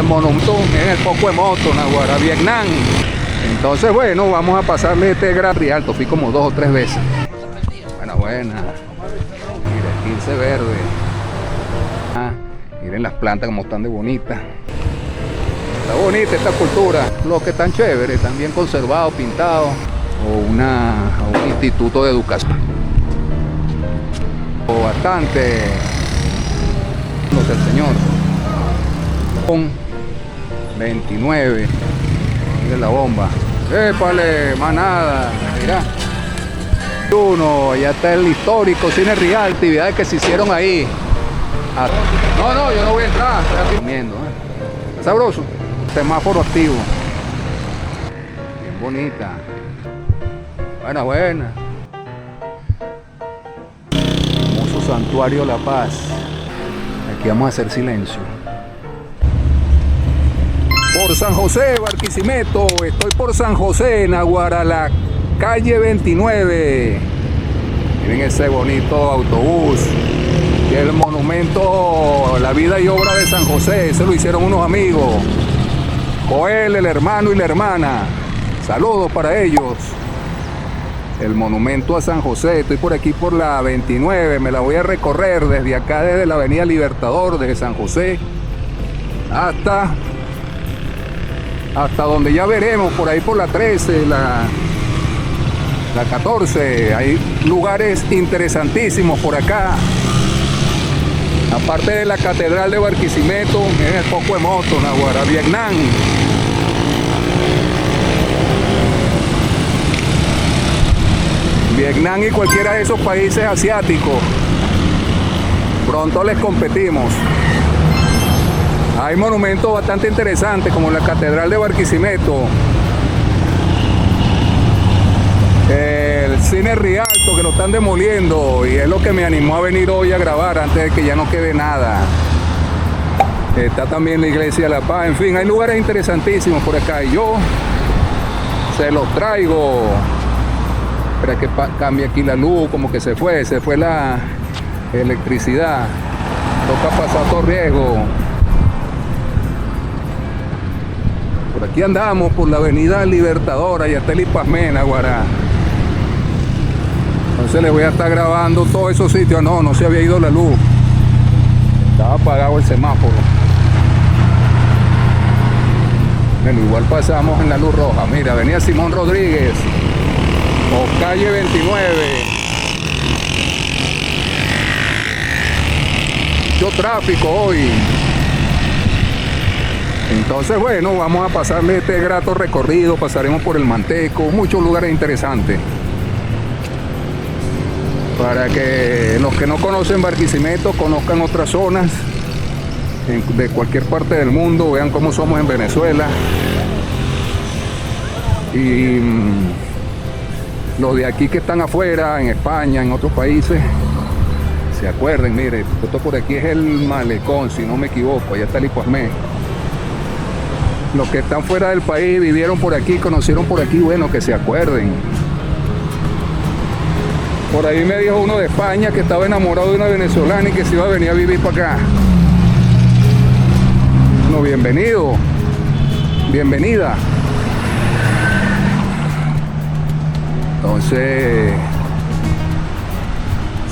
el monumento, miren el poco de moto, Naguará, Vietnam. Entonces, bueno, vamos a pasarle este gran Rialto. Fui como 2 o 3 veces. Buena. Mira, 15 verde. Miren las plantas como están de bonitas. Está bonita esta cultura. Lo que están chévere, están bien conservados, pintados. O un instituto de educación. O bastante. No sé, el señor. Con 29. Miren la bomba. ¡Épale! Manada. Mirá. Allá está el histórico Cine Rial, actividades que se hicieron ahí. No, yo no voy a entrar, estoy aquí comiendo. ¿Está sabroso? Semáforo activo. Bien bonita. Buena. Hermoso Santuario La Paz. Aquí vamos a hacer silencio. Por San José, Barquisimeto. Estoy por San José, Naguará, la calle 29. Miren ese bonito autobús. Y el monumento, la vida y obra de San José. Ese lo hicieron unos amigos. Joel, el hermano y la hermana. Saludos para ellos. El monumento a San José. Estoy por aquí por la 29. Me la voy a recorrer desde acá, desde la avenida Libertador, desde San José hasta donde ya veremos, por ahí por la 13, la 14. Hay lugares interesantísimos por acá. Aparte de la Catedral de Barquisimeto, miren el poco de moto, Naguará, Vietnam. Vietnam y cualquiera de esos países asiáticos. Pronto les competimos. Hay monumentos bastante interesantes como la Catedral de Barquisimeto. El Cine Rialto, que lo están demoliendo, y es lo que me animó a venir hoy a grabar antes de que ya no quede nada. Está también la Iglesia de la Paz. En fin, hay lugares interesantísimos por acá y yo se los traigo. Espera que cambie aquí la luz, como que se fue la electricidad. Toca pasar todo riesgo. Por aquí andamos, por la avenida Libertador, allá está el Ipasmé, Naguará. Entonces les voy a estar grabando todos esos sitios. No se había ido la luz. Estaba apagado el semáforo. Bueno, igual pasamos en la luz roja. Mira, avenida Simón Rodríguez o calle 29. Mucho tráfico hoy. Entonces, bueno, vamos a pasarle este grato recorrido. Pasaremos por el Manteco, muchos lugares interesantes. Para que los que no conocen Barquisimeto conozcan otras zonas de cualquier parte del mundo, vean cómo somos en Venezuela. Y los de aquí que están afuera, en España, en otros países, se acuerden, mire, esto por aquí es el Malecón, si no me equivoco, allá está el Ipasmé. Los que están fuera del país, vivieron por aquí, conocieron por aquí, bueno, que se acuerden. Por ahí me dijo uno de España que estaba enamorado de una venezolana y que se iba a venir a vivir para acá. Bueno, bienvenido, bienvenida. Entonces,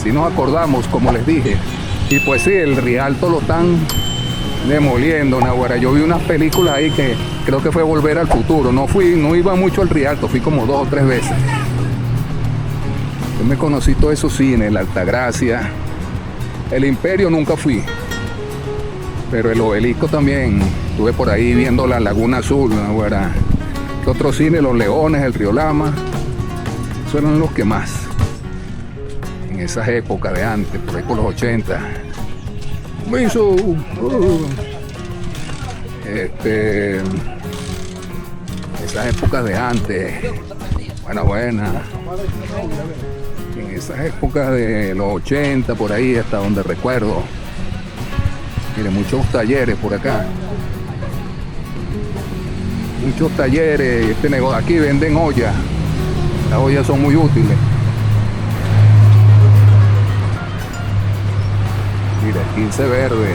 si nos acordamos, como les dije. Y pues sí, el Rialto lo están demoliendo, Naguará. Yo vi unas películas ahí que creo que fue Volver al Futuro. No iba mucho al Rialto, fui como 2 o 3 veces. Yo me conocí todos esos cines, la Altagracia, el Imperio nunca fui, pero el Obelisco también. Estuve por ahí viendo la Laguna Azul, Naguará. ¿Qué otro cine? Los Leones, el Riolama. Esos eran los que más. En esas épocas de antes, por ahí por los 80. Esas épocas de antes. Buena. En esas épocas de los 80, por ahí, hasta donde recuerdo. Mire, muchos talleres por acá. Muchos talleres. Este negocio, aquí venden ollas. Las ollas son muy útiles. Mira, 15 verde.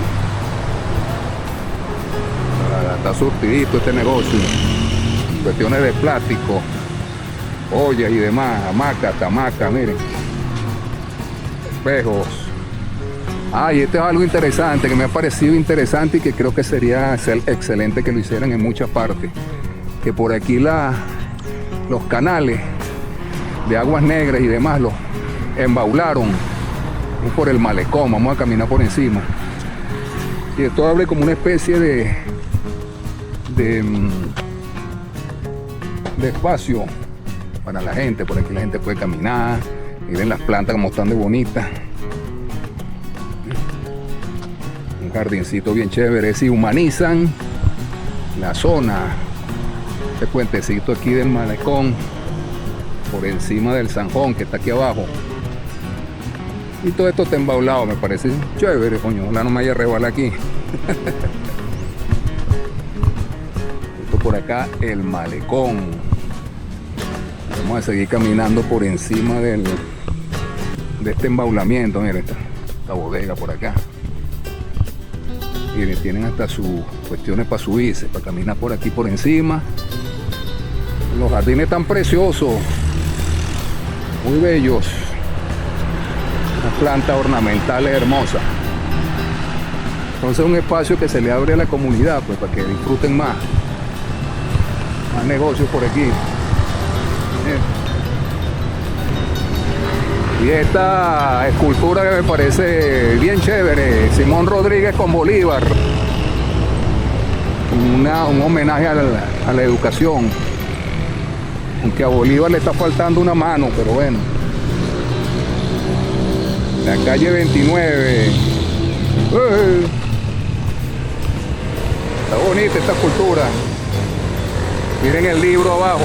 está surtidito este negocio. Cuestiones de plástico, ollas y demás, hamacas, tamacas, miren. Espejos. Y este es algo interesante, que me ha parecido interesante y que creo que sería excelente que lo hicieran en muchas partes. Que por aquí los canales de aguas negras y demás los embaularon por el malecón. Vamos a caminar por encima. Y esto abre como una especie de espacio para la gente. Por aquí la gente puede caminar. Miren las plantas como están de bonitas. Un jardincito bien chévere. Si humanizan la zona, este puentecito aquí del malecón, por encima del zanjón que está aquí abajo. Y todo esto está embaulado, me parece chévere, coño. Ojalá no me haya rebalado aquí. Esto por acá, el malecón. Vamos a seguir caminando por encima de este embaulamiento. Miren, esta bodega por acá. Miren, tienen hasta sus cuestiones para subirse, para caminar por aquí por encima. Los jardines están preciosos, muy bellos. Unas plantas ornamentales hermosas. Entonces es un espacio que se le abre a la comunidad, pues, para que disfruten más negocios por aquí. Y esta escultura que me parece bien chévere, Simón Rodríguez con Bolívar, un homenaje a la educación, aunque a Bolívar le está faltando una mano, pero bueno. La calle 29. Está bonita esta escultura. Miren el libro abajo.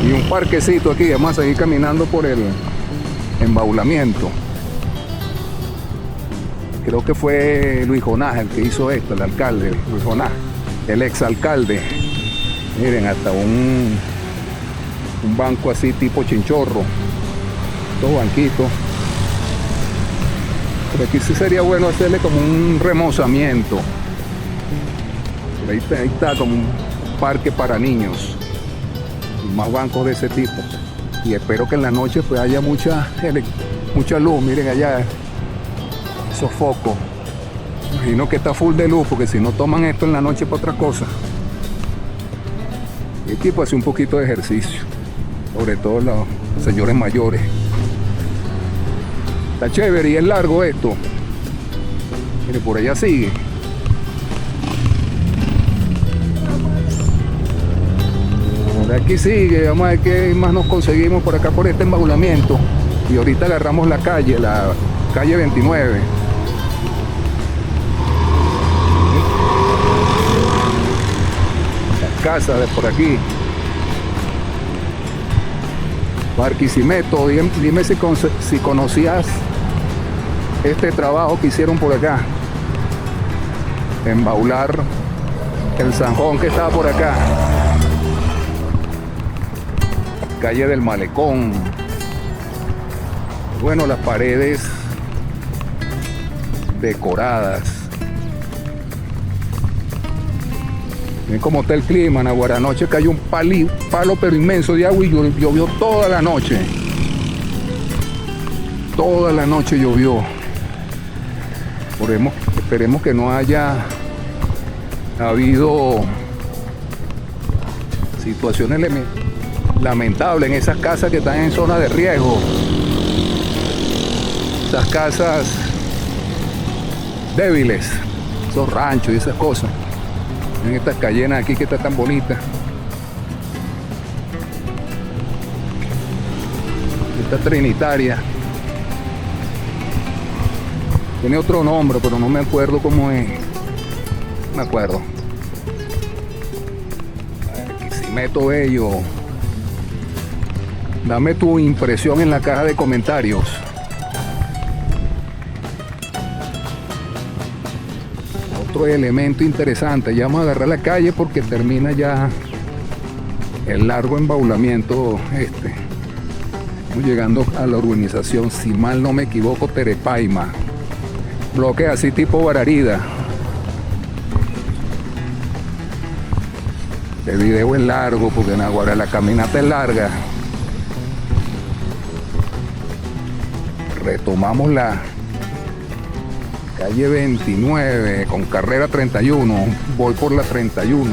Y un parquecito aquí. Vamos a seguir caminando por el embaulamiento. Creo que fue Luis Jonás el que hizo esto, el alcalde, Luis Jonás, el exalcalde. Miren, hasta un banco así tipo chinchorro. Estos banquitos. Pero aquí sí sería bueno hacerle como un remozamiento. Ahí está como un parque para niños. Y más bancos de ese tipo. Y espero que en la noche pues haya mucha luz. Miren allá esos focos. Imagino que está full de luz, porque si no toman esto en la noche para otra cosa. Y aquí pues hace un poquito de ejercicio. Sobre todo los señores mayores. Está chévere y es largo esto. Mire, por allá sigue. Por aquí sigue. Vamos a ver qué más nos conseguimos por acá, por este embaulamiento. Y ahorita agarramos la calle 29. Las casas de por aquí. Barquisimeto, dime si conocías este trabajo que hicieron por acá. Embaular el zanjón que estaba por acá. Calle del Malecón. Bueno, las paredes decoradas. Miren cómo está el clima. Naguará, anoche cayó un palo pero inmenso de agua y llovió toda la noche. Toda la noche llovió. Esperemos que no haya habido situaciones lamentables en esas casas que están en zona de riesgo. Esas casas débiles, esos ranchos y esas cosas. En estas callenas aquí que está tan bonita. Esta Trinitaria. Tiene otro nombre, pero no me acuerdo cómo es. No me acuerdo. Barquisimeto bello. Dame tu impresión en la caja de comentarios. Otro elemento interesante. Ya vamos a agarrar la calle porque termina ya el largo embaulamiento Llegando a la urbanización, si mal no me equivoco, Terepaima. Bloque así tipo Bararida. El video es largo porque en Aguara la caminata es larga. Retomamos la calle 29 con carrera 31. Voy por la 31.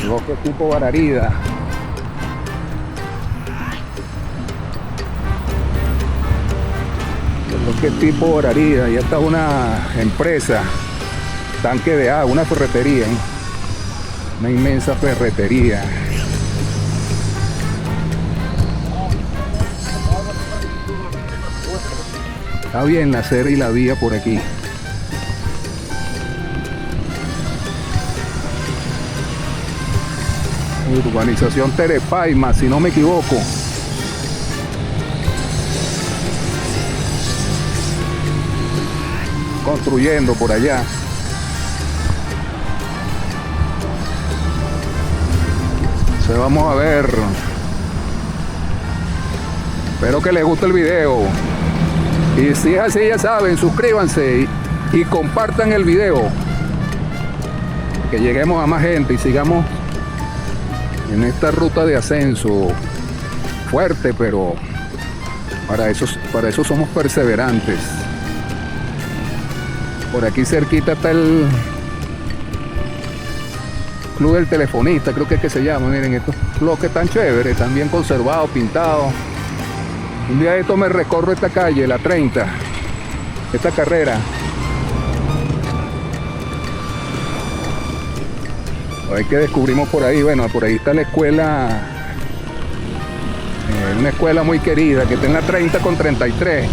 Bloque tipo Bararida. Bloque tipo Bararida. Ya está una empresa. Tanque de agua, una ferretería, ¿eh? Una inmensa ferretería. Está bien la acera y la vía por aquí. Urbanización Terepaima, si no me equivoco. Construyendo por allá. Vamos a ver. Espero que les guste el video. Y si es así, ya saben, suscríbanse y compartan el video. Que lleguemos a más gente y sigamos en esta ruta de ascenso fuerte, pero para eso somos perseverantes. Por aquí cerquita está el Club del Telefonista, creo que es que se llama. Miren estos bloques tan chéveres, tan bien conservados, pintados. Un día de esto me recorro esta calle, la 30, esta carrera. A ver qué descubrimos por ahí. Bueno, por ahí está la escuela, una escuela muy querida que está en la 30 con 33,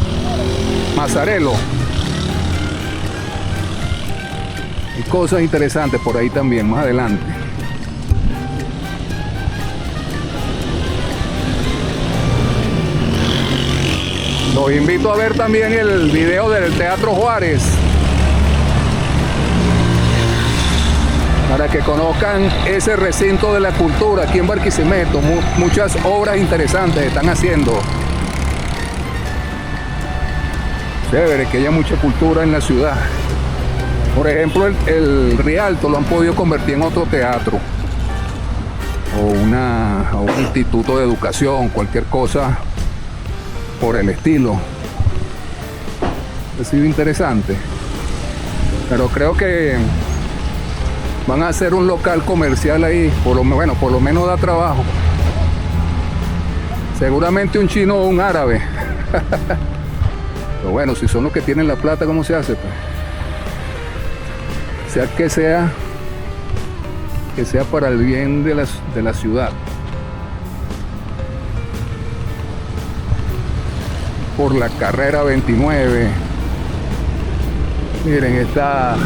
Mazarelo. Y cosas interesantes por ahí también, más adelante. Los invito a ver también el video del Teatro Juárez, para que conozcan ese recinto de la cultura aquí en Barquisimeto. Muchas obras interesantes están haciendo. Chévere que haya mucha cultura en la ciudad. Por ejemplo, el Rialto lo han podido convertir en otro teatro o un instituto de educación, cualquier cosa por el estilo. Ha sido interesante, pero creo que van a hacer un local comercial ahí. Por lo menos da trabajo. Seguramente un chino o un árabe. Pero bueno, si son los que tienen la plata, ¿cómo se hace, pues? Que sea para el bien de la ciudad. Por la carrera 29. Miren, está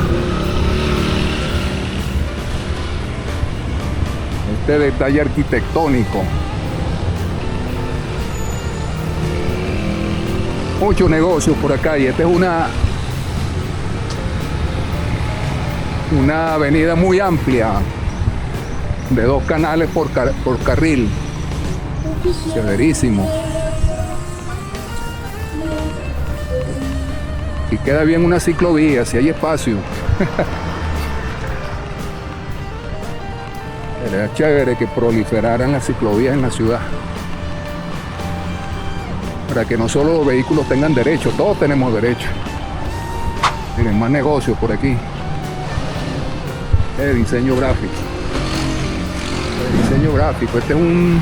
este detalle arquitectónico. Muchos negocios por acá, y esta es una avenida muy amplia de 2 canales por carril. Chéverísimo. Y queda bien una ciclovía si hay espacio. Sería chévere que proliferaran las ciclovías en la ciudad, para que no solo los vehículos tengan derecho, todos tenemos derecho. Miren, más negocios por aquí. Diseño gráfico. Diseño gráfico. Este es un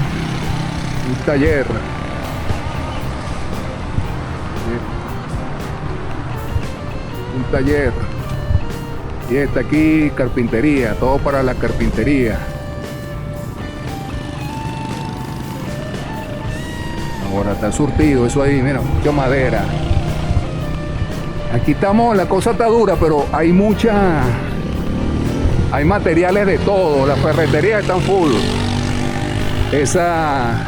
taller. Un taller. Y está aquí carpintería, todo para la carpintería. Ahora está surtido eso ahí, mira, mucha madera. Aquí estamos, la cosa está dura, pero hay materiales de todo. Las ferreterías están full. Esa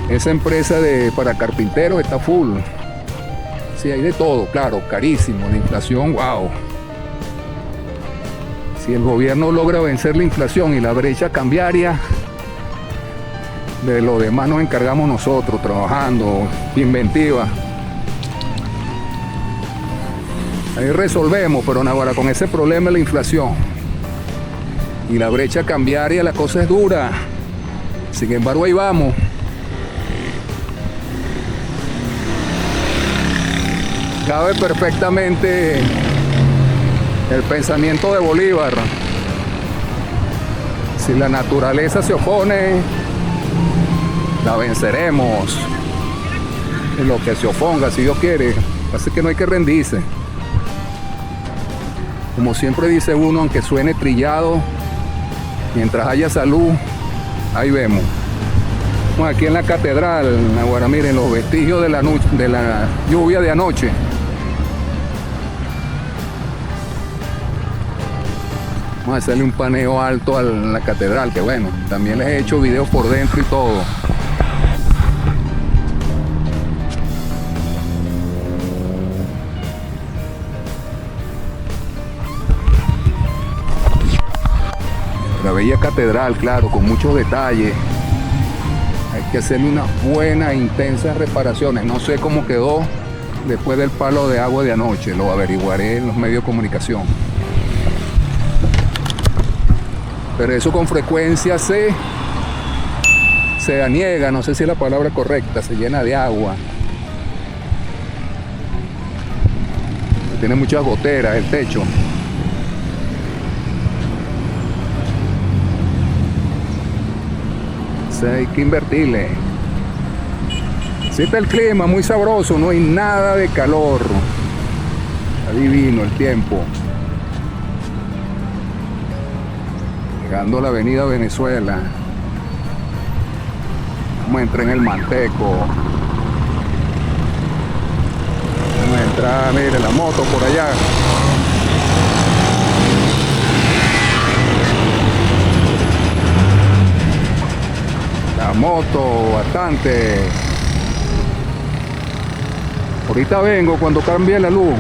empresa para carpinteros está full. Sí, hay de todo, claro, carísimo. La inflación, wow. Si el gobierno logra vencer la inflación y la brecha cambiaria, de lo demás nos encargamos nosotros, trabajando, inventiva. Ahí resolvemos, pero ahora con ese problema de la inflación y la brecha cambiaria, la cosa es dura. Sin embargo, ahí vamos. Cabe perfectamente el pensamiento de Bolívar. Si la naturaleza se opone, la venceremos. En lo que se oponga, si Dios quiere. Así que no hay que rendirse. Como siempre dice uno, aunque suene trillado, mientras haya salud, ahí vemos. Bueno, aquí en la catedral, ahora miren los vestigios de la lluvia de anoche. Vamos a hacerle un paneo alto a la catedral, que bueno, también les he hecho videos por dentro y todo. La bella catedral, claro, con muchos detalles. Hay que hacerle unas buenas, intensas reparaciones. No sé cómo quedó después del palo de agua de anoche. Lo averiguaré en los medios de comunicación. Pero eso con frecuencia se aniega, no sé si es la palabra correcta, se llena de agua. Tiene muchas goteras el techo. Hay que invertirle. Sí está el clima muy sabroso, no hay nada de calor. Está divino el tiempo. Llegando a la avenida Venezuela. Vamos a entrar en el Manteco. Vamos a entrar, mire la moto por allá. La moto, bastante. Ahorita vengo cuando cambie la luz.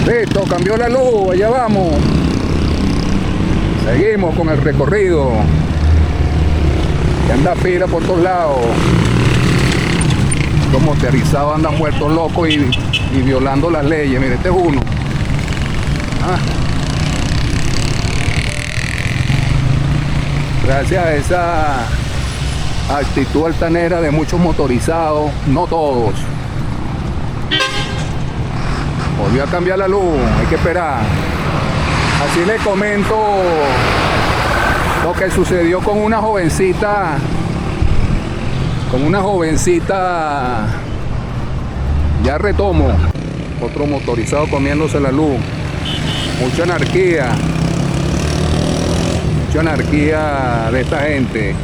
Listo, cambió la luz, allá vamos. Seguimos con el recorrido. Que anda pila por todos lados. Los motorizados andan muertos locos y violando las leyes. Mire, este es uno. Gracias a esa actitud altanera de muchos motorizados, no todos. Volvió a cambiar la luz, hay que esperar. Así les comento lo que sucedió con una jovencita. Ya retomo. Otro motorizado comiéndose la luz. Mucha anarquía de esta gente.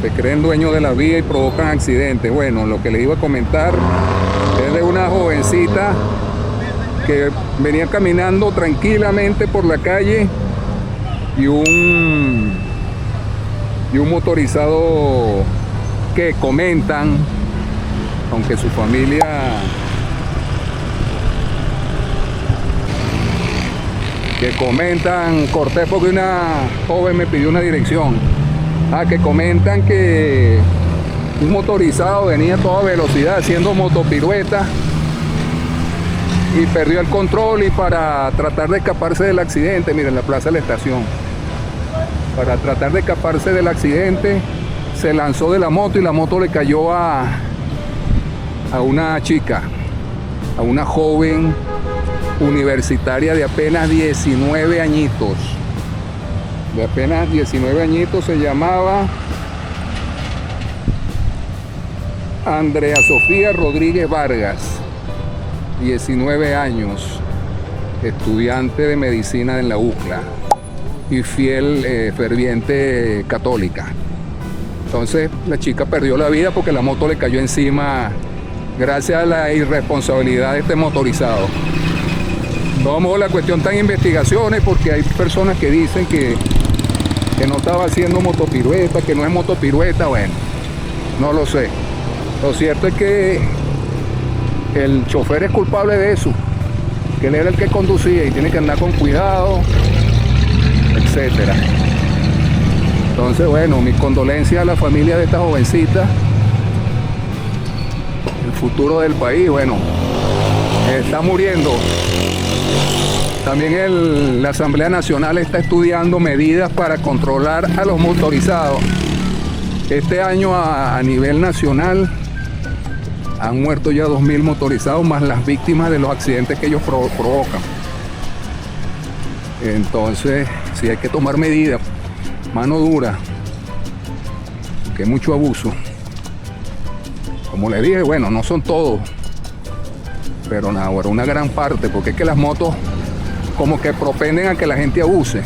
Se creen dueños de la vía y provocan accidentes. Bueno, lo que les iba a comentar es de una jovencita que venía caminando tranquilamente por la calle y un motorizado que comentan, aunque su familia corté porque una joven me pidió una dirección. Que comentan que un motorizado venía a toda velocidad haciendo motopirueta y perdió el control, y para tratar de escaparse del accidente, miren la plaza de la estación, para tratar de escaparse del accidente se lanzó de la moto y la moto le cayó a una chica, a una joven universitaria de apenas 19 añitos. Se llamaba Andrea Sofía Rodríguez Vargas, 19 años, estudiante de medicina en la UCLA y fiel, ferviente católica. Entonces la chica perdió la vida porque la moto le cayó encima gracias a la irresponsabilidad de este motorizado. Vamos, la cuestión está en investigaciones porque hay personas que dicen que no estaba haciendo motopirueta, que no es motopirueta. Bueno, no lo sé. Lo cierto es que el chofer es culpable de eso, que él era el que conducía y tiene que andar con cuidado etcétera. Entonces, bueno, mis condolencias a la familia de esta jovencita. El futuro del país, bueno, está muriendo. También la Asamblea Nacional está estudiando medidas para controlar a los motorizados. Este año a nivel nacional han muerto ya 2.000 motorizados, más las víctimas de los accidentes que ellos provocan. Entonces, sí hay que tomar medidas, mano dura, que hay mucho abuso. Como les dije, bueno, no son todos, pero nada, bueno, una gran parte, porque es que las motos como que propenden a que la gente abuse.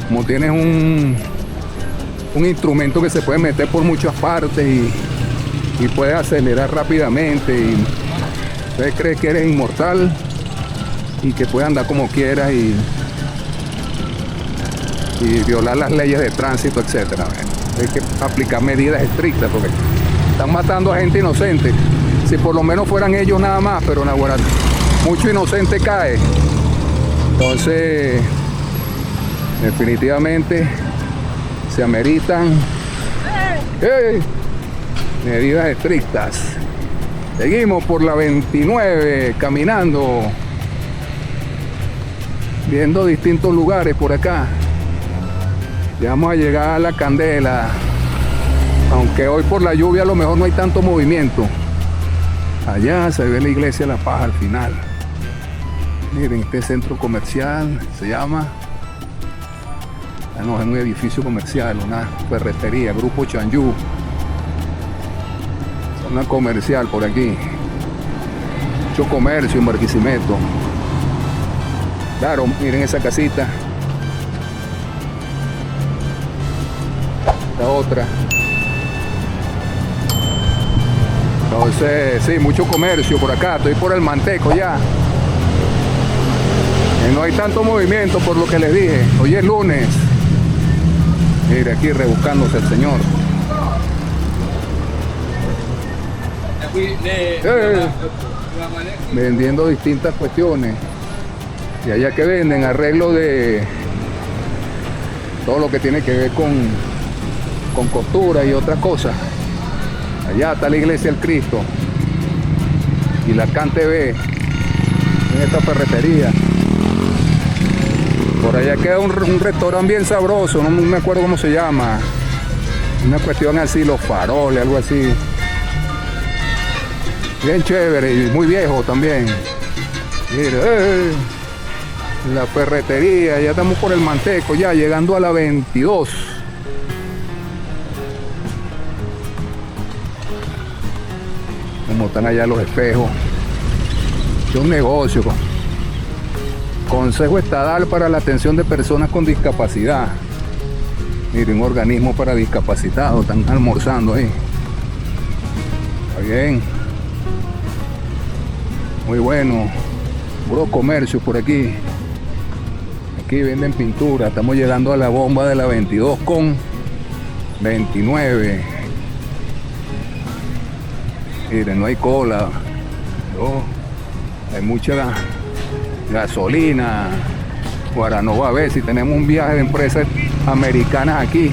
Como tienes un instrumento que se puede meter por muchas partes y puedes acelerar rápidamente y usted cree que eres inmortal y que puedes andar como quieras y violar las leyes de tránsito, etcétera. Hay que aplicar medidas estrictas porque están matando a gente inocente. Si por lo menos fueran ellos nada más, pero ahora mucho inocente cae. Entonces, definitivamente se ameritan medidas estrictas. Seguimos por la 29 caminando, viendo distintos lugares por acá. Ya vamos a llegar a La Candela, aunque hoy por la lluvia a lo mejor no hay tanto movimiento. Allá se ve la iglesia de La Paz al final. Miren, este centro comercial se llama, no, es un edificio comercial, una ferretería, Grupo Chanyú. Una comercial por aquí. Mucho comercio en Barquisimeto. Claro, miren esa casita. La otra. Entonces, sí, mucho comercio por acá. Estoy por el Manteco ya. Y no hay tanto movimiento por lo que les dije. Hoy es lunes. Mire, aquí rebuscándose el señor. Vendiendo distintas cuestiones. Y allá que venden arreglo de todo lo que tiene que ver con costura y otras cosas. Allá está la iglesia del Cristo y la Can TV en esta ferretería. Por allá queda un restaurante bien sabroso, no me acuerdo cómo se llama, una cuestión así, Los Faroles, algo así, bien chévere y muy viejo también. Mire, la ferretería, ya estamos por el Manteco, ya llegando a la 22. Como están allá los espejos. Es un negocio. Consejo Estatal para la Atención de Personas con Discapacidad. Miren, un organismo para discapacitados. Están almorzando ahí. Está bien. Muy bueno. Puro comercio por aquí. Aquí venden pintura. Estamos llegando a la bomba de la 22 con 29. Miren, no hay cola. Oh, hay mucha gasolina. Ahora no va a ver si tenemos un viaje de empresas americanas aquí.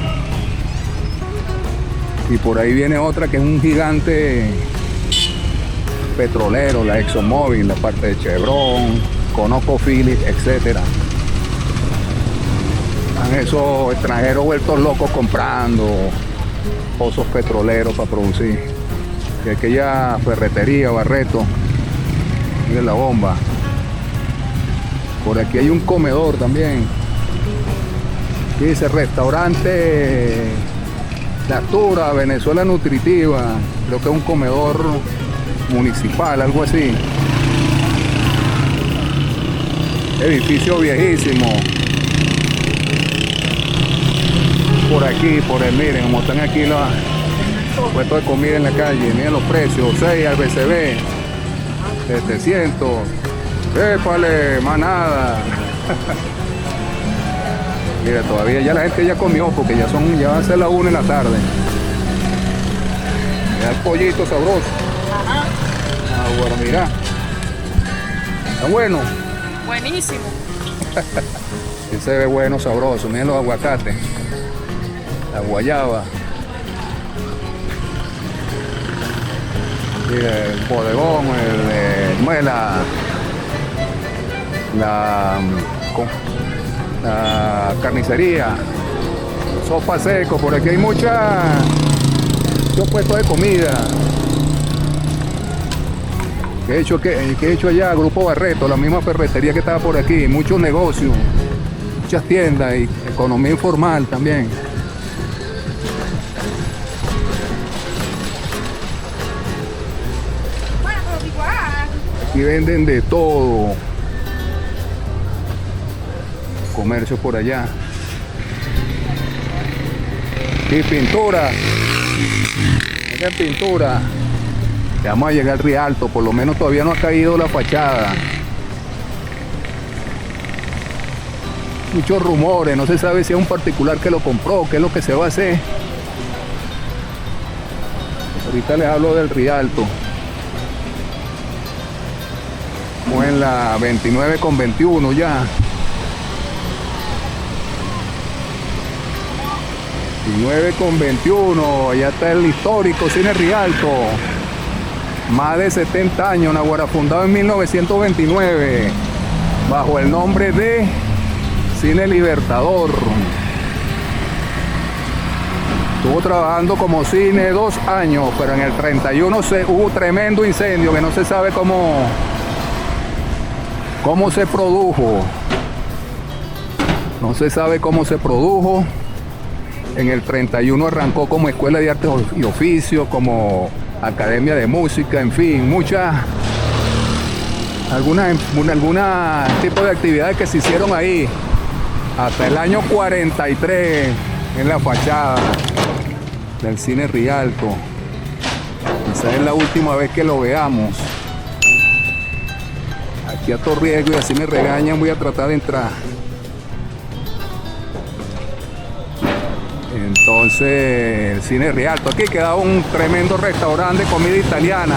Y por ahí viene otra que es un gigante petrolero, la ExxonMobil, la parte de Chevron, ConocoPhillips, etcétera. Están esos extranjeros vueltos locos comprando pozos petroleros para producir. Y aquella ferretería, Barreto, miren la bomba. Por aquí hay un comedor también. Aquí dice restaurante Natura, Venezuela Nutritiva. Creo que es un comedor municipal, algo así. Edificio viejísimo. Por aquí, por el, miren, como están aquí los puestos de comida en la calle. Miren los precios, 6 al BCB, 700. ¡Épale, manada! Mira, todavía ya la gente ya comió porque ya va a ser la 1 de la tarde. Mira el pollito sabroso. Ajá. Ah, bueno, mira. Está bueno. Buenísimo. Sí se ve bueno, sabroso. Miren los aguacates, la guayaba. Y el bodegón, la carnicería, sopa seco. Por aquí hay muchos puestos de comida. ¿Qué he hecho allá? Grupo Barreto, la misma ferretería que estaba por aquí. Muchos negocios, muchas tiendas y economía informal también. Aquí venden de todo. Comercio por allá. Y pintura. Esta pintura. Ya vamos a llegar al Rialto. Por lo menos todavía no ha caído la fachada. Muchos rumores. No se sabe si es un particular que lo compró. ¿Qué es lo que se va a hacer? Ahorita les hablo del Rialto. Estamos en la 29 con 21 ya. 29 con 21. Allá está el histórico Cine Rialto. Más de 70 años, Naguará, fundado en 1929. Bajo el nombre de Cine Libertador. Estuvo trabajando como cine 2 años, pero en el 31 hubo tremendo incendio que no se sabe cómo se produjo. No se sabe cómo se produjo. En el 31 arrancó como Escuela de Artes y Oficios, como Academia de Música, en fin, algunas tipo de actividades que se hicieron ahí. Hasta el año 43 en la fachada del Cine Rialto. Quizás es la última vez que lo veamos. Aquí a todo riesgo, y así me regañan, voy a tratar de entrar. Entonces, el Cine Rialto. Aquí quedaba un tremendo restaurante de comida italiana.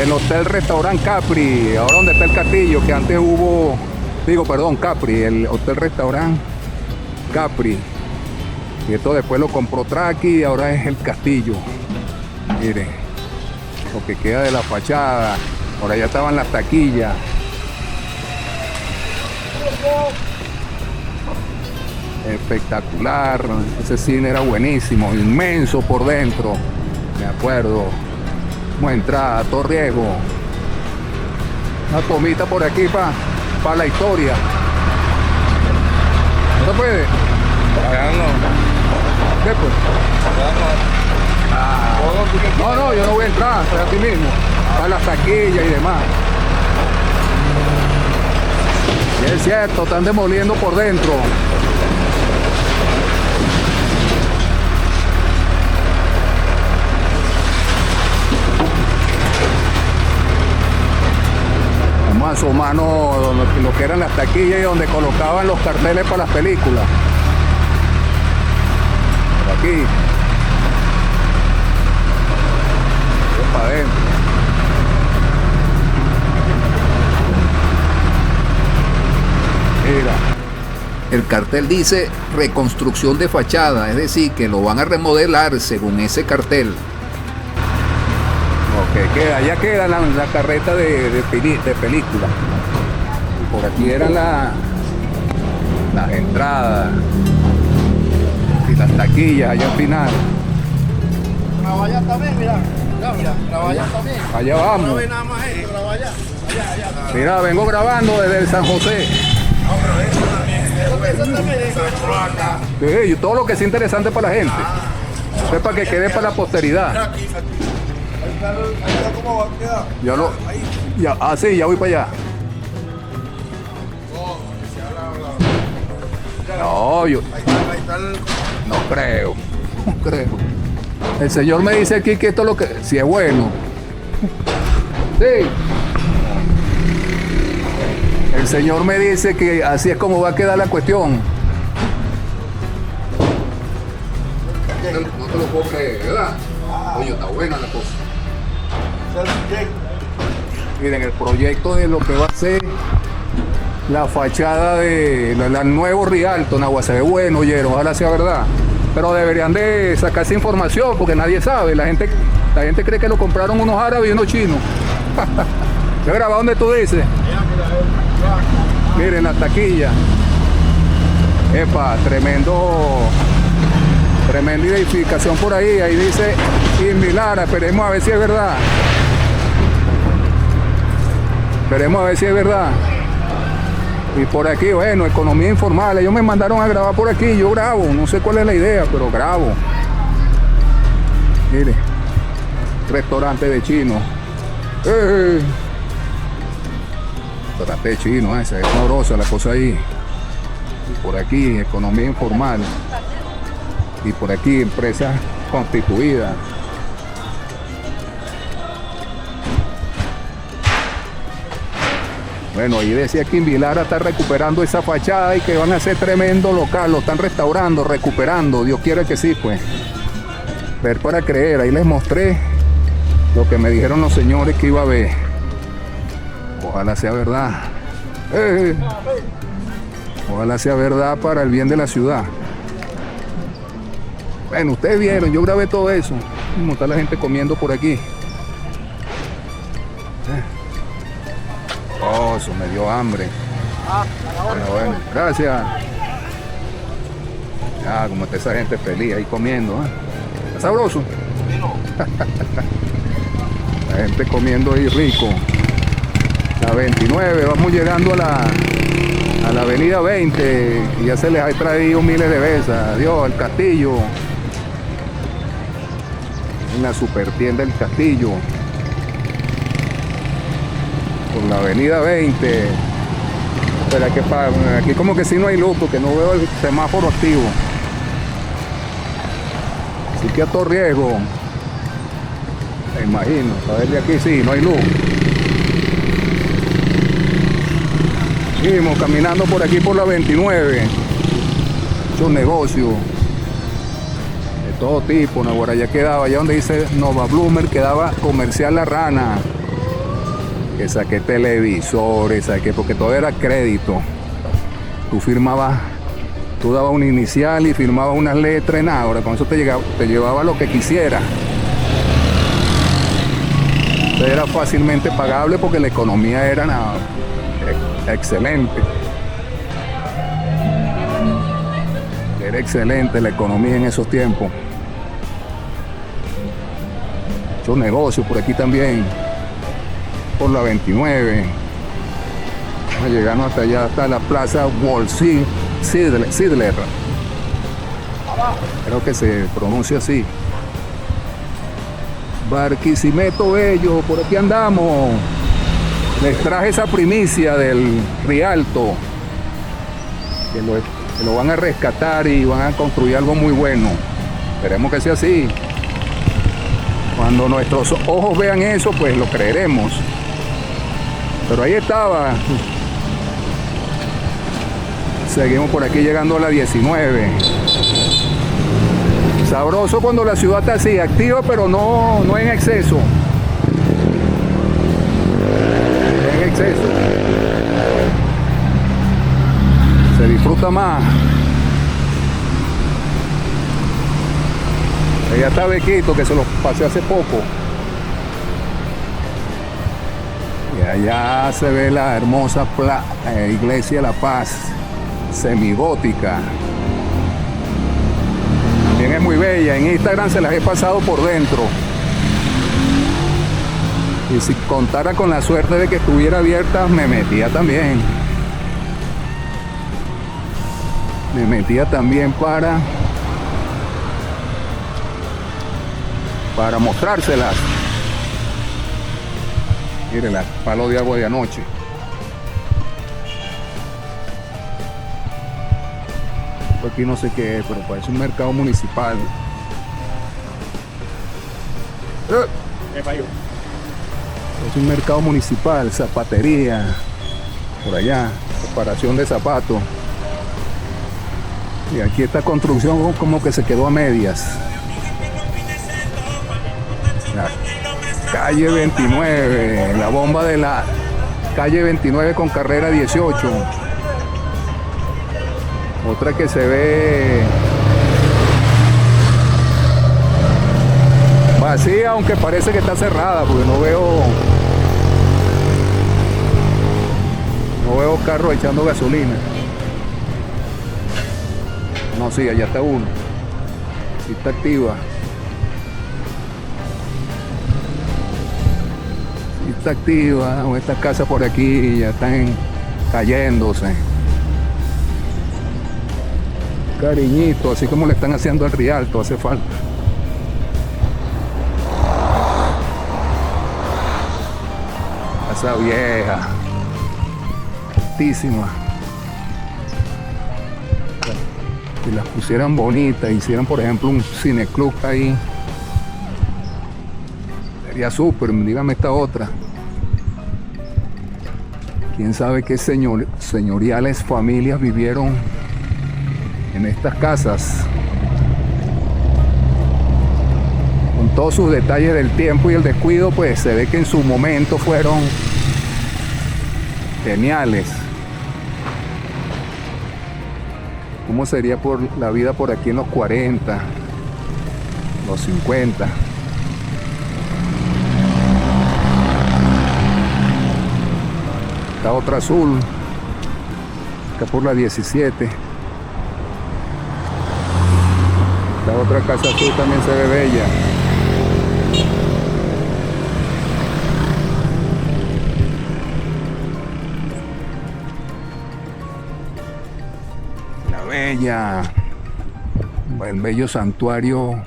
El Hotel Restaurant Capri. Ahora donde está el castillo, que antes Capri. El Hotel Restaurant Capri. Y esto después lo compró Traki y ahora es el castillo. Miren, lo que queda de la fachada. Por allá estaban las taquillas. Espectacular. Ese cine era buenísimo, inmenso por dentro. Me acuerdo. Como entrada, a todo riesgo. Una tomita por aquí para la historia. ¿No se puede? ¿Qué pues? No, yo no voy a entrar, estoy aquí mismo. Para las taquillas y demás. Y es cierto, están demoliendo por dentro. Vamos a asomarnos lo que eran las taquillas y donde colocaban los carteles para las películas. Por aquí. Para adentro. Mira. El cartel dice reconstrucción de fachada, es decir, que lo van a remodelar según ese cartel. Ok, allá queda la carreta de película. Y por aquí eran las entradas y las taquillas allá al final. La valla también, mira, la valla también. Allá vamos. No ve nada más esto, la valla. Allá. Mira, vengo grabando desde el San José. No, pero eso también es Sí, todo lo que es interesante para la gente. Eso es para que quede para la posteridad. aquí. Ahí está cómo va a quedar. Ya lo. Sí, ya voy para allá. No, yo. Ahí está el... No creo. El señor me dice aquí que esto es lo que. Si es bueno. Sí. El señor me dice que así es como va a quedar la cuestión. No te lo puedo creer, ¿verdad? Oye, está buena la cosa. Miren, el proyecto de lo que va a ser la fachada del nuevo Rialto, Nagua, se ve bueno, oyeron, ojalá sea verdad. Pero deberían de sacar esa información porque nadie sabe. La gente cree que lo compraron unos árabes y unos chinos. ¿Se graba donde tú dices? Miren la taquilla. Epa, tremenda edificación por ahí. Ahí dice Invilara. Esperemos a ver si es verdad. Esperemos a ver si es verdad. Y por aquí, bueno, economía informal. Ellos me mandaron a grabar por aquí. Yo grabo. No sé cuál es la idea, pero grabo. Mire. Restaurante de chino. Restaurante de chino, esa es sabrosa la cosa ahí. Y por aquí, economía informal. Y por aquí, empresa constituida. Bueno, ahí decía que Invilara está recuperando esa fachada y que van a hacer tremendo local. Lo están restaurando, recuperando. Dios quiera que sí, pues. Ver para creer. Ahí les mostré lo que me dijeron los señores que iba a ver. Ojalá sea verdad. Ojalá sea verdad para el bien de la ciudad. Bueno, ustedes vieron, yo grabé todo eso. Como está la gente comiendo por aquí. Oh, eso me dio hambre. Bueno, gracias. Ya, como está esa gente feliz ahí comiendo. ¿Está sabroso? La gente comiendo ahí rico. La 29, vamos llegando a la avenida 20 y ya se les ha traído miles de veces. Adiós, el Castillo. En la super tienda El Castillo. Por la avenida 20. Espera, que aquí como que sí no hay luz porque no veo el semáforo activo. Así que a todo riesgo. Me imagino, a ver de aquí sí, no hay luz. Seguimos caminando por aquí por la 29. Muchos negocios de todo tipo. Ahora ya quedaba, allá donde dice Nova Bloomer, quedaba Comercial La Rana. Que saqué televisores, saqué, porque todo era crédito. Tú firmabas, tú dabas un inicial y firmabas unas letras, nada. Ahora con eso te llevaba lo que quisiera. Era fácilmente pagable porque la economía era excelente. Era excelente la economía en esos tiempos. Muchos negocios por aquí también. Por la 29. Vamos llegando hasta allá, hasta la plaza Wall Sidler. Creo que se pronuncia así. Barquisimeto Bello, por aquí andamos. Les traje esa primicia del Rialto. Que lo van a rescatar y van a construir algo muy bueno. Esperemos que sea así. Cuando nuestros ojos vean eso, pues lo creeremos. Pero ahí estaba. Seguimos por aquí llegando a la 19. Sabroso cuando la ciudad está así, activa, pero no en exceso. En exceso. Se disfruta más. Allá está Bequito, que se los pasé hace poco. Y allá se ve la hermosa iglesia La Paz, semigótica. También es muy bella. En Instagram se las he pasado por dentro. Y si contara con la suerte de que estuviera abierta, me metía también. Me metía también para mostrárselas. Miren, el palo de agua de anoche. Aquí no sé qué es, pero parece un mercado municipal. Es un mercado municipal, zapatería. Por allá, reparación de zapatos. Y aquí esta construcción como que se quedó a medias. La calle 29, la bomba de la calle 29 con carrera 18. Otra que se ve vacía, aunque parece que está cerrada, porque no veo carro echando gasolina. No, sí, allá está uno. Sí está activa. Sí está activa. Estas casas por aquí ya están cayéndose. Cariñito, así como le están haciendo al Rialto, hace falta. Casa vieja, altísima. Si las pusieran bonitas, hicieran por ejemplo un cineclub ahí, sería súper. Dígame esta otra. Quién sabe qué señoriales familias vivieron en estas casas, con todos sus detalles del tiempo y el descuido, pues se ve que en su momento fueron geniales. ¿Cómo sería por la vida por aquí en los 40, los 50? Está otra azul, acá por la 17. La otra casa azul también se ve bella. La bella, el bello santuario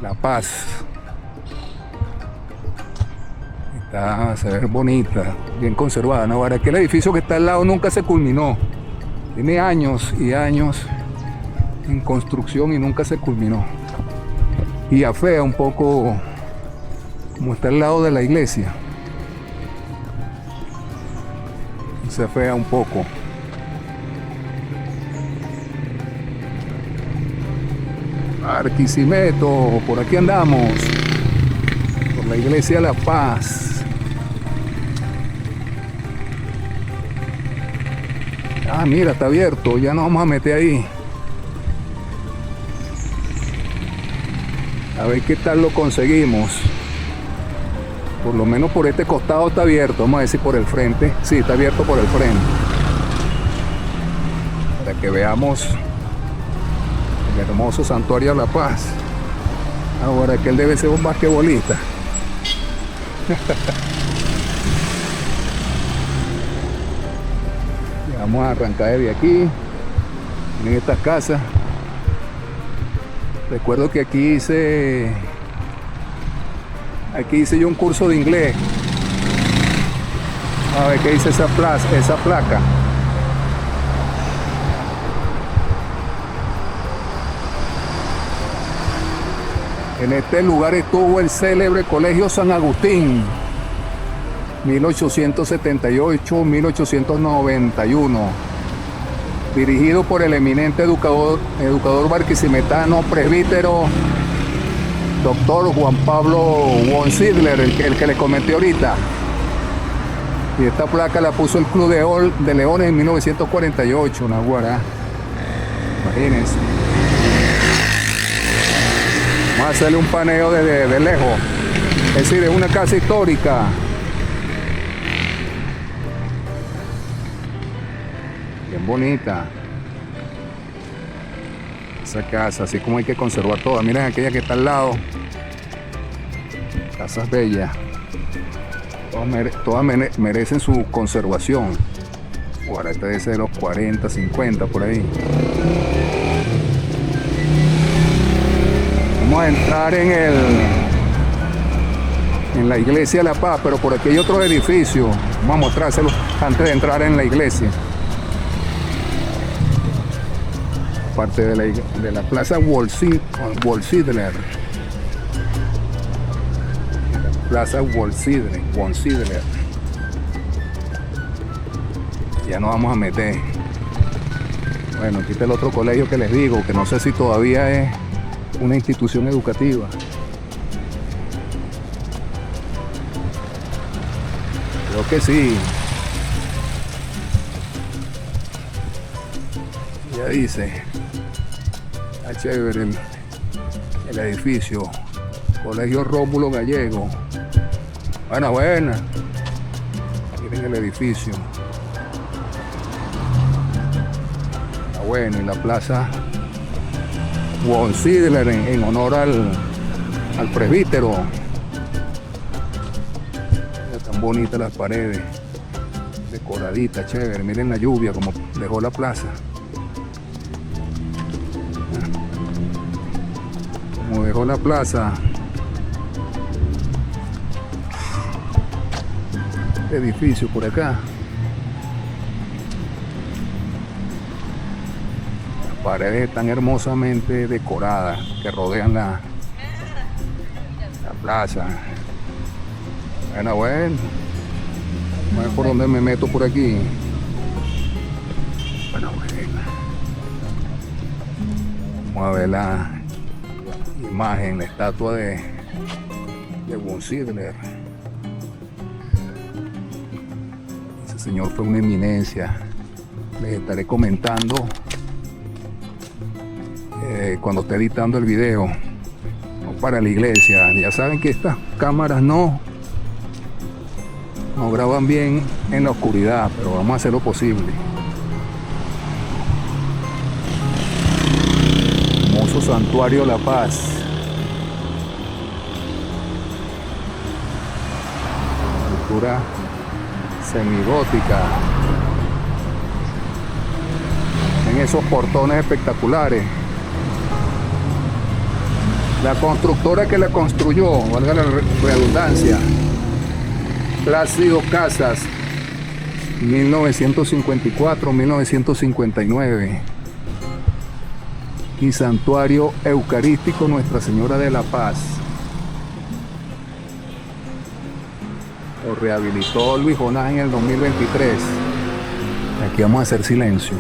La Paz. Se ve bonita, bien conservada, ¿no? Ahora, aquel edificio que está al lado nunca se culminó. Tiene años y años en construcción y nunca se culminó. Y afea un poco como está al lado de la iglesia. Se afea un poco. Barquisimeto, por aquí andamos. Por la iglesia La Paz. Ah, mira, está abierto, ya nos vamos a meter ahí. A ver qué tal lo conseguimos. Por lo menos por este costado está abierto. Vamos a ver si por el frente. Sí, está abierto por el frente. Para que veamos el hermoso santuario de La Paz. Ahora que él debe ser un basquetbolista. Vamos a arrancar desde aquí, en estas casas. Recuerdo que aquí hice yo un curso de inglés. A ver qué dice esa placa. En este lugar estuvo el célebre Colegio San Agustín, 1878-1891, dirigido por el eminente educador barquisimetano, presbítero, doctor Juan Pablo von Sidler, el que les comenté ahorita. Y esta placa la puso el Club de Leones en 1948, Naguará. Imagínense. Vamos a hacerle un paneo de lejos. Es decir, es una casa histórica. Bien bonita. Esa casa, así como hay que conservar todas. Miren aquella que está al lado. Casas bellas. Todas merecen su conservación. Ahora esta debe ser de los 40, 50 por ahí. Vamos a entrar en la iglesia de La Paz, pero por aquí hay otro edificio. Vamos a mostrárselo antes de entrar en la iglesia. Parte de la plaza Wolsidler. Plaza Wolsidler. Ya nos vamos a meter. Bueno, aquí está el otro colegio que les digo, que no sé si todavía es una institución educativa. Creo que sí. Ya dice. Está chévere el edificio. Colegio Rómulo Gallego. Buena. Miren el edificio. Está bueno. Y la plaza Von Sidler en honor al presbítero. Mira tan bonitas las paredes. Decoraditas, chévere. Miren la lluvia como dejó la plaza. Como dejó la plaza. Este edificio por acá. Las paredes están hermosamente decoradas que rodean la plaza. Bueno. Vamos a ver por dónde me meto por aquí. Bueno. Vamos a ver la imagen, la estatua de Von Sidler. Ese señor fue una eminencia. Les estaré comentando cuando esté editando el video. No para la iglesia. Ya saben que estas cámaras no graban bien en la oscuridad, pero vamos a hacer lo posible. Hermoso Santuario La Paz. Estructura semigótica. En esos portones espectaculares. La constructora que la construyó, valga la redundancia, Plácido Casas, 1954-1959. Y Santuario Eucarístico Nuestra Señora de la Paz. Lo rehabilitó Luis Jonás en el 2023. Aquí vamos a hacer silencio.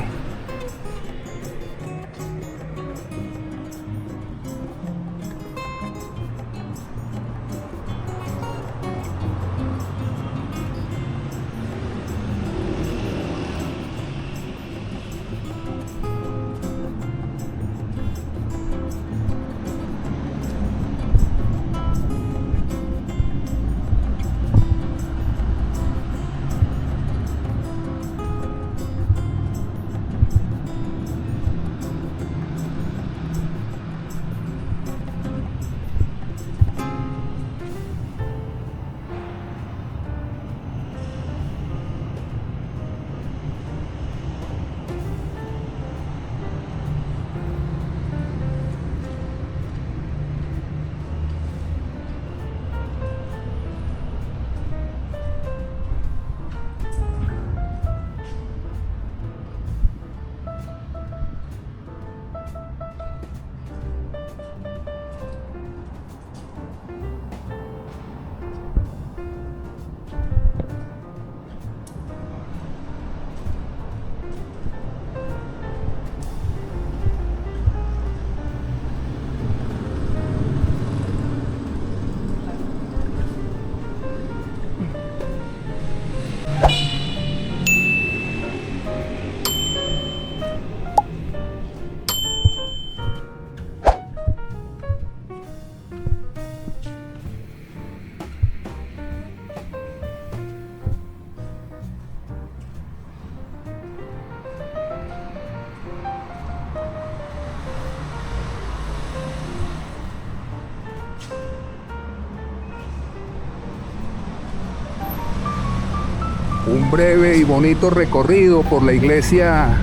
Un breve y bonito recorrido por la iglesia,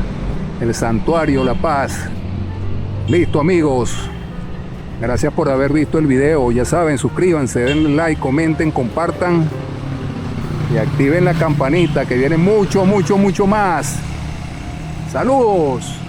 el Santuario La Paz. Listo, amigos. Gracias por haber visto el video. Ya saben, suscríbanse, denle like, comenten, compartan y activen la campanita que viene mucho más. Saludos.